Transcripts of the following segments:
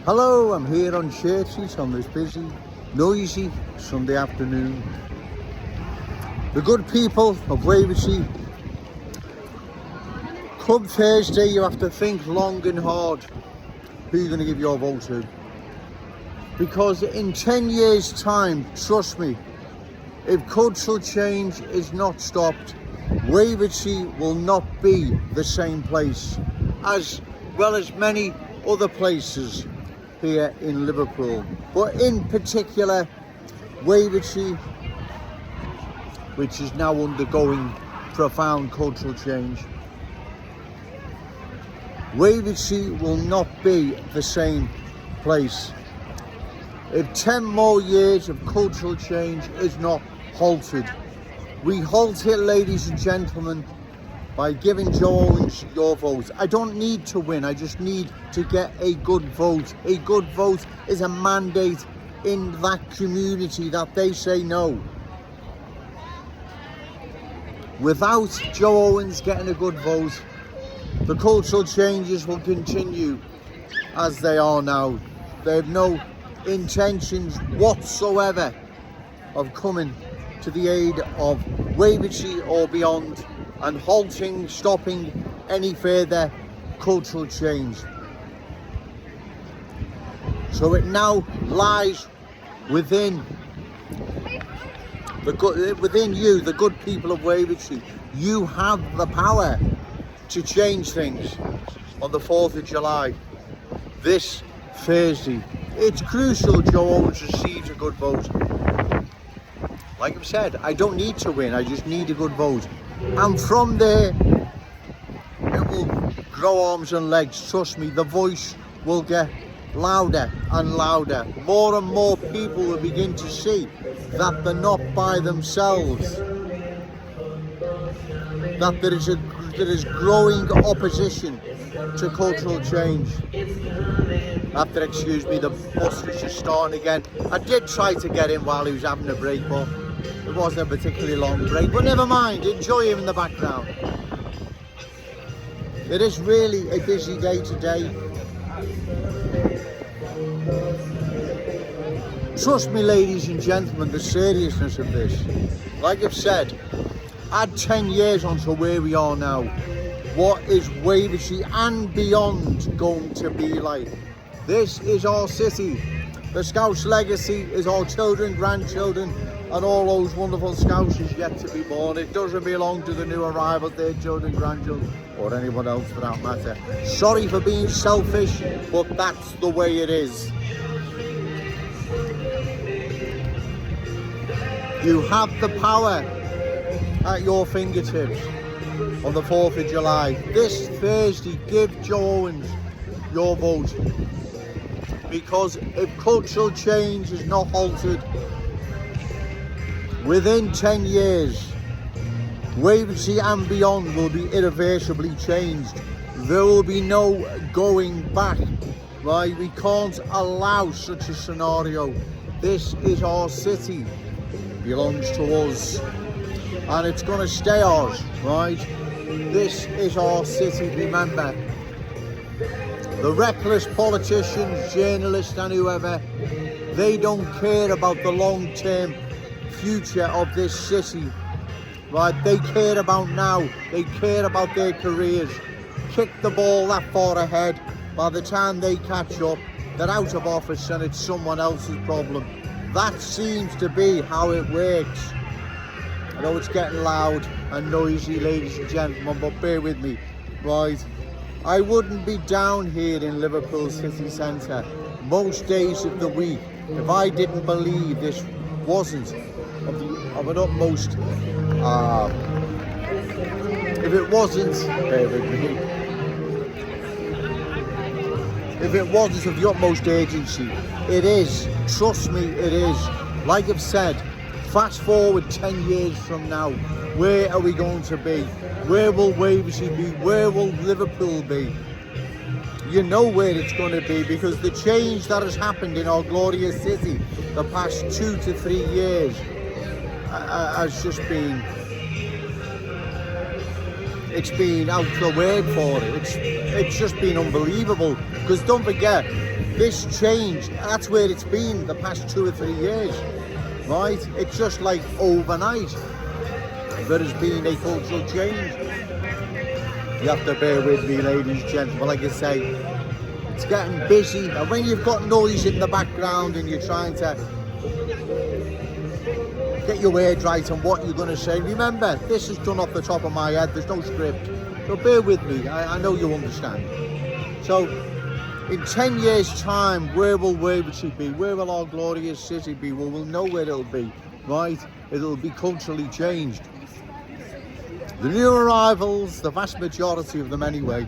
Hello, I'm here on Church Street on this busy, noisy Sunday afternoon. The good people of Wavertree, come Thursday you have to think long and hard who you're going to give your vote to. Because in 10 years time, trust me, if cultural change is not stopped, Wavertree will not be the same place, as well as many other places here in Liverpool. But in particular, Wavertree, which is now undergoing profound cultural change, Wavertree will not be the same place if 10 more years of cultural change is not halted. We halt it, ladies and gentlemen, by giving Owens your vote. I don't need to win, I just need to get a good vote. A good vote is a mandate in that community that they say no. Without Joe Owens getting a good vote, the cultural changes will continue as they are now. They have no intentions whatsoever of coming to the aid of Wavertree or beyond and halting, stopping any further cultural change. So it now lies within you, the good people of Wavertree. You have the power to change things on the 4th of July, this Thursday. It's crucial Joe Owens receives a good vote. Like I've said, I don't need to win, I just need a good vote. And from there, it will grow arms and legs. Trust me, the voice will get louder and louder. More and more people will begin to see that they're not by themselves. That there is growing opposition to cultural change. Excuse me, the bus is just starting again. I did try to get in while he was having a break, but it wasn't a particularly long break. But never mind, enjoy him in the background. It is really a busy day today. Trust me, ladies and gentlemen, the seriousness of this. Like I've said, add 10 years onto where we are now. What is Wavertree and beyond going to be like? This is our city. The Scouse legacy is our children, grandchildren, and all those wonderful Scouses yet to be born. It doesn't belong to the new arrivals, their children, grandchildren, or anyone else for that matter. Sorry for being selfish, but that's the way it is. You have the power at your fingertips on the 4th of July. This Thursday, give Joe Owens your vote. Because if cultural change is not halted, within 10 years, Wavertree and beyond will be irreversibly changed. There will be no going back. Right? We can't allow such a scenario. This is our city. It belongs to us. And it's going to stay ours, right? This is our city, remember. The reckless politicians, journalists and whoever, they don't care about the long-term future of this city, right? They care about now, they care about their careers. Kick the ball that far ahead, by the time they catch up, they're out of office and it's someone else's problem. That seems to be how it works. I know it's getting loud and noisy, ladies and gentlemen, but bear with me, right? I wouldn't be down here in Liverpool city centre most days of the week if I didn't believe this wasn't of an utmost, if it wasn't, bear with me, if it wasn't of the utmost urgency. It is, trust me, it is. Like I've said, fast forward 10 years from now, where are we going to be? Where will Wavertree be? Where will Liverpool be? You know where it's going to be, because the change that has happened in our glorious city the past 2 to 3 years has just been, it's been out the word for it. It's just been unbelievable. Because don't forget, this change, that's where it's been the past 2 or 3 years, right? It's just like overnight there has been a cultural change. You have to bear with me, ladies and gentlemen. Like I say, it's getting busy, and when you've got noise in the background and you're trying to get your words right on what you're going to say, remember, this is done off the top of my head, there's no script, so bear with me, I know you understand. So in 10 years time, where will Wavertree be? Where will our glorious city be? Well, we'll know where it'll be, right? It'll be culturally changed. The new arrivals, the vast majority of them anyway,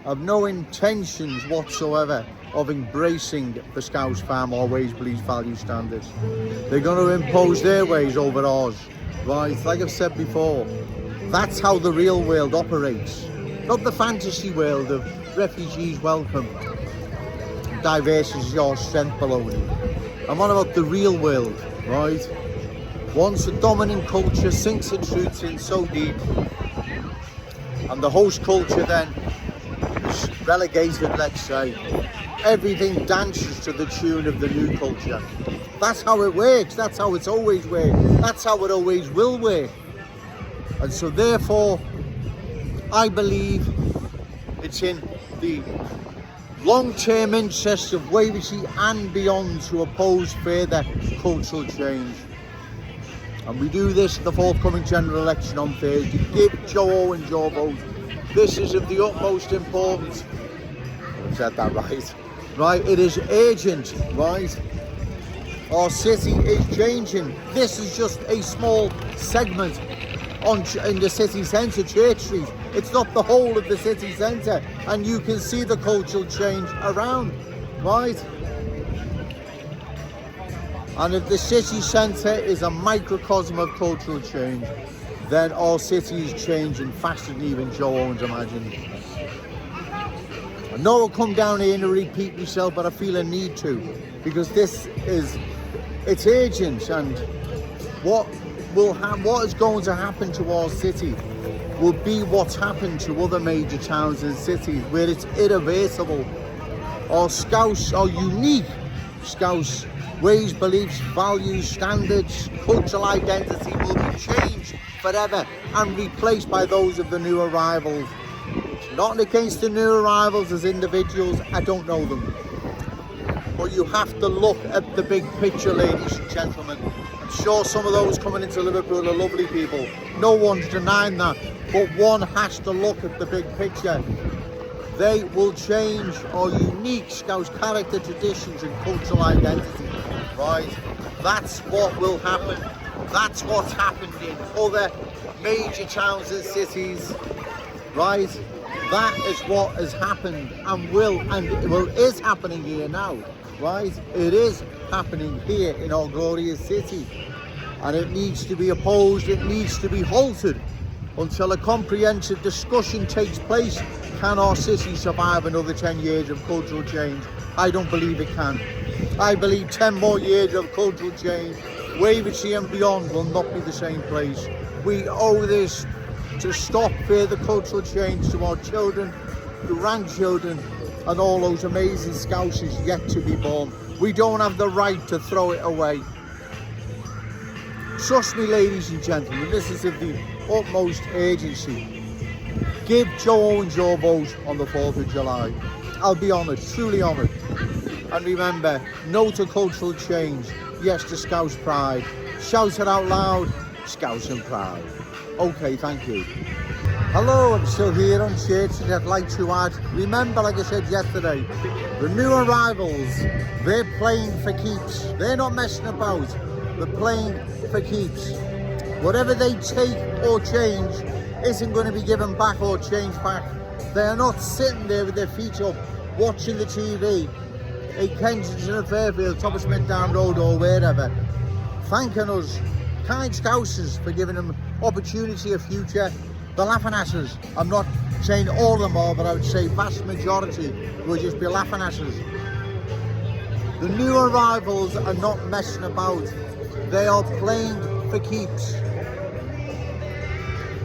have no intentions whatsoever of embracing the Scouse Farm or Wavertree's value standards. They're going to impose their ways over ours, right? Like I've said before, that's how the real world operates. Not the fantasy world of refugees welcome, diversity is your strength baloney. I'm on about the real world, right? Once the dominant culture sinks its roots in so deep, and the host culture then is relegated, let's say, everything dances to the tune of the new culture. That's how it works, that's how it's always worked, that's how it always will work. And so therefore, I believe it's in the long-term interest of Wavertree and beyond to oppose further cultural change. And we do this in the forthcoming general election on Thursday. Give Joe Owens your vote. This is of the utmost importance. I said that right. Right, it is urgent, right? Our city is changing. This is just a small segment in the city centre, Church Street. It's not the whole of the city centre, and you can see the cultural change around, right? And if the city centre is a microcosm of cultural change, then our city is changing faster than even Joe Owens imagined. I know I'll come down here and repeat myself, but I feel a need to, because it's urgent, and what is going to happen to our city will be what's happened to other major towns and cities, where it's irreversible. Our Scouse, our unique Scouse ways, beliefs, values, standards, cultural identity will be changed forever and replaced by those of the new arrivals. Not against the new arrivals as individuals, I don't know them. But you have to look at the big picture, ladies and gentlemen. I'm sure some of those coming into Liverpool are lovely people. No one's denying that. But one has to look at the big picture. They will change our unique Scouse character, traditions and cultural identity. Right? That's what will happen. That's what's happened in other major towns and cities. Right? That is what has happened is happening here now. Right? It is happening here in our glorious city. And it needs to be opposed, it needs to be halted until a comprehensive discussion takes place. Can our city survive another 10 years of cultural change? I don't believe it can. I believe 10 more years of cultural change, Wavertree and beyond will not be the same place. We owe this to stop further cultural change to our children, grandchildren, and all those amazing Scousers yet to be born. We don't have the right to throw it away. Trust me, ladies and gentlemen, this is of the utmost urgency. Give Joe Owens your vote on the 4th of July. I'll be honoured, truly honoured. And remember, no to cultural change, yes to Scouse pride. Shout it out loud, Scouse and pride. Okay, thank you. Hello, I'm still here on Church Street. I'd like to add, remember, like I said yesterday, the new arrivals, they're playing for keeps. They're not messing about. They're playing for keeps. Whatever they take or change isn't going to be given back or changed back. They are not sitting there with their feet up, watching the TV in Kensington or Fairfield, Thomas Smith Down Road or wherever, thanking us, kind Scousers, for giving them opportunity, a future. They're laughing at us. I'm not saying all of them are, but I would say vast majority will just be laughing at us. The new arrivals are not messing about. They are playing for keeps.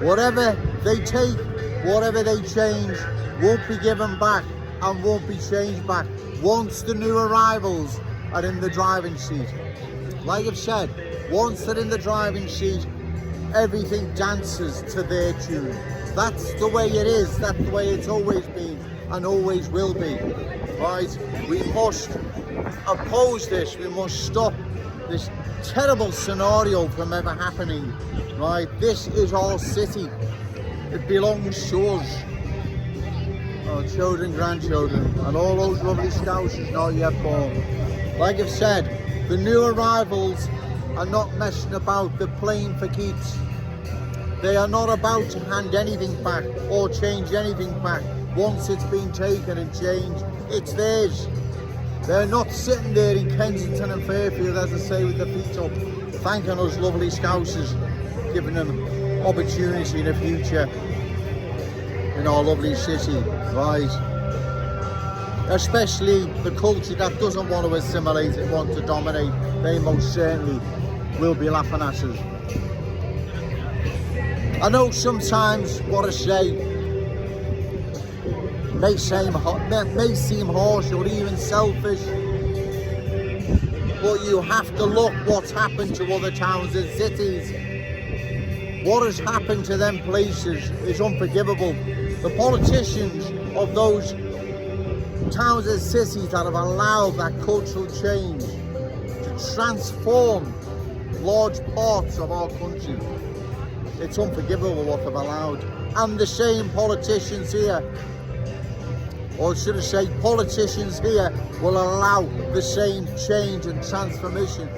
Whatever they take, whatever they change, won't be given back and won't be changed back. once the new arrivals are in the driving seat, like I've said, once they're in the driving seat, everything dances to their tune. That's the way it is, that's the way it's always been and always will be, right? We must oppose this, we must stop this terrible scenario from ever happening, right? This is our city, it belongs to us, our children, grandchildren, and all those lovely Scousers not yet born. Like I've said, the new arrivals are not messing about, they're playing for keeps. They are not about to hand anything back or change anything back. Once it's been taken and changed, it's theirs. They're not sitting there in Kensington and Fairfield, as I say, with their feet up, thanking us lovely Scousers, giving them opportunity in the future in our lovely city, right? Especially the culture that doesn't want to assimilate and want to dominate, they most certainly will be laughing at us. I know sometimes what I say may seem harsh or even selfish, but you have to look what's happened to other towns and cities. What has happened to them places is unforgivable. The politicians of those towns and cities that have allowed that cultural change to transform large parts of our country, it's unforgivable what they've allowed. And the same politicians here, or should I say politicians here, will allow the same change and transformation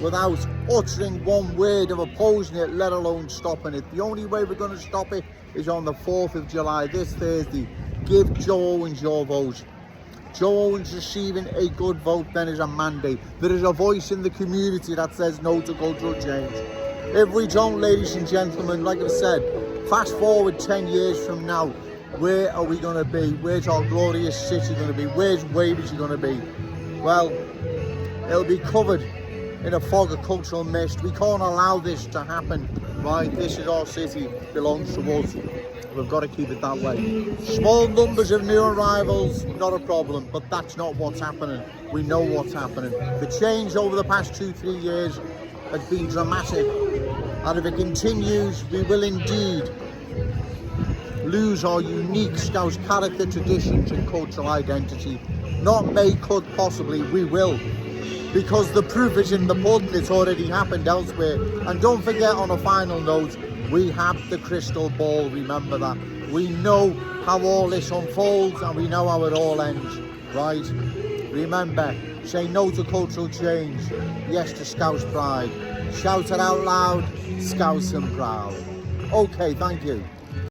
without uttering one word of opposing it, let alone stopping it. The only way we're going to stop it is on the 4th of July, this Thursday. Give Joe Owens your vote. Joe Owens receiving a good vote then is a mandate. There is a voice in the community that says no to cultural change. If we don't, ladies and gentlemen, like I've said, fast forward 10 years from now, where are we going to be? Where's our glorious city going to be? Where's Wavertree going to be? Well, it'll be covered in a fog of cultural mist. We can't allow this to happen, right? This is our city, belongs to us. We've got to keep it that way. Small numbers of new arrivals, not a problem, but that's not what's happening. We know what's happening. The change over the past 2-3 years has been dramatic, and if it continues, we will indeed lose our unique Scouse character, traditions and cultural identity. Not may, could, possibly, we will. Because the proof is in the pudding, it's already happened elsewhere. And don't forget, on a final note, we have the crystal ball, remember that. We know how all this unfolds and we know how it all ends, right? Remember, say no to cultural change, yes to Scouse pride. Shout it out loud, Scouse and proud. Okay, thank you.